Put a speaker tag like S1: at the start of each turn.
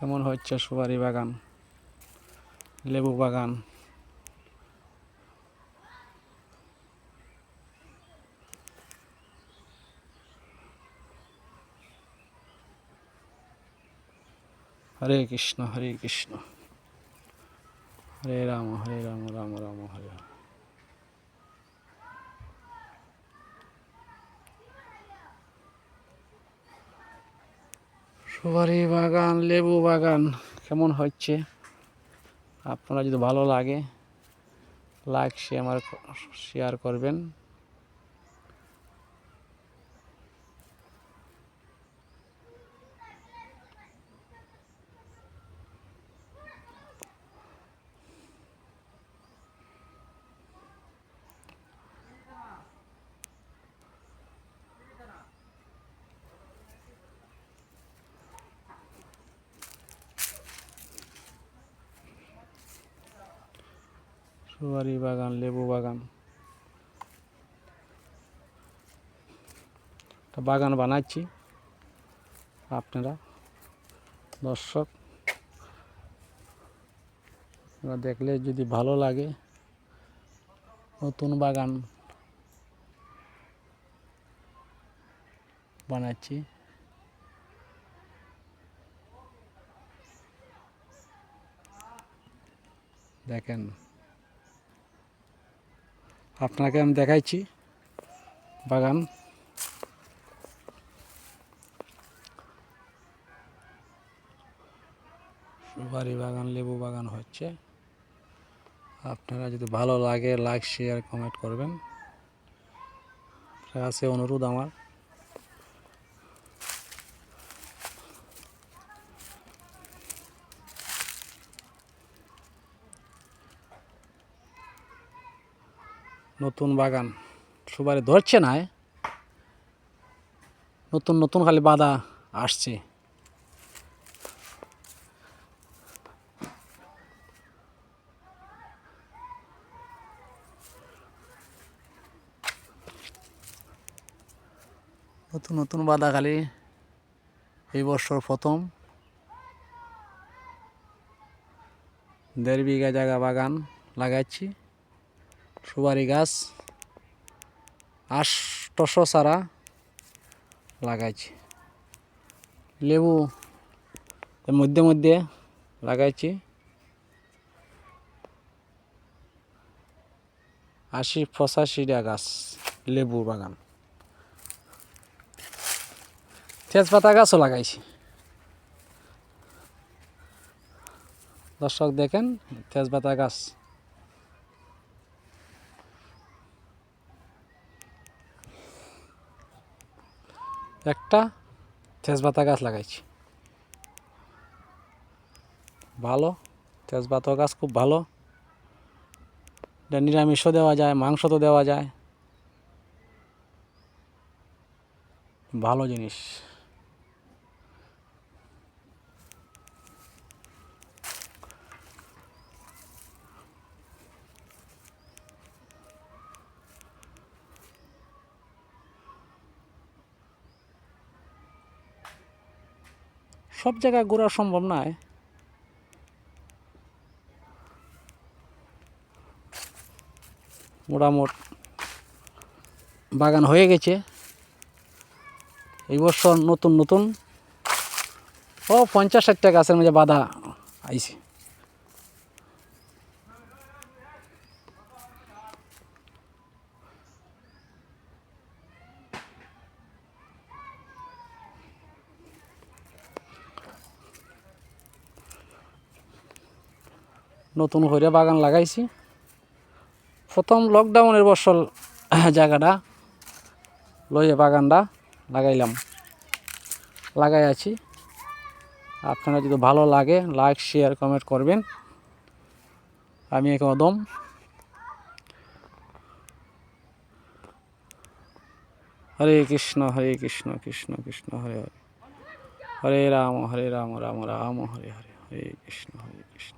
S1: কেমন হচ্ছে সুপারি বাগান, লেবু বাগান। হরে কৃষ্ণ হরে কৃষ্ণ, হরে রাম রাম রাম হরে হরে। সুপারি বাগান, লেবু বাগান কেমন হচ্ছে? আপনারা যদি ভালো লাগে লাইক শেয়ার করবেন। সুপারি বাগান, লেবু বাগান, বাগান বানাচ্ছি। আপনারা দর্শক দেখলে যদি ভালো লাগে, নতুন বাগান বানাচ্ছি। দেখেন, আপনাকে আমি দেখাইছি বাগান। সুপারি বাগান, লেবু বাগান হচ্ছে। আপনারা যদি ভালো লাগে লাইক শেয়ার কমেন্ট করবেন, আছে অনুরোধ আমার। নতুন বাগান সুপারি ধরছে না, নতুন নতুন খালি বাধা আসছে। নতুন নতুন বাধা খালি এই বছর প্রথম 1.5 বিঘা জায়গা বাগান লাগাচ্ছি। সুপারি গাছ 800 চারা লাগাইছি। লেবু এর মধ্যে মধ্যে লাগাইছি 80-85টা গাছ লেবু বাগান। তেজপাতা গাছও লাগাইছি। দর্শক দেখেন, তেজপাতা গাছ একটা তেজপাতা গাছ লাগাইছি। ভালো তেজপাতা গাছ, খুব ভালো। এটা নিরামিষও দেওয়া যায়, মাংস তো দেওয়া যায়, ভালো জিনিস। সব জায়গায় ঘোরা সম্ভব নয়। মোটামুট বাগান হয়ে গেছে এই বছর। নতুন নতুন 50-60টা গাছের মধ্যে বাধা আইছে। নতুন করে বাগান লাগাইছি। প্রথম লকডাউনের বছর জায়গাটা লইয়ে বাগানটা লাগাই আছি। আপনারা যদি ভালো লাগে লাইক শেয়ার কমেন্ট করবেন। আমি একদম হরে কৃষ্ণ কৃষ্ণ কৃষ্ণ হরে হরে, হরে রাম রাম রাম হরে হরে, হরে কৃষ্ণ হরে কৃষ্ণ।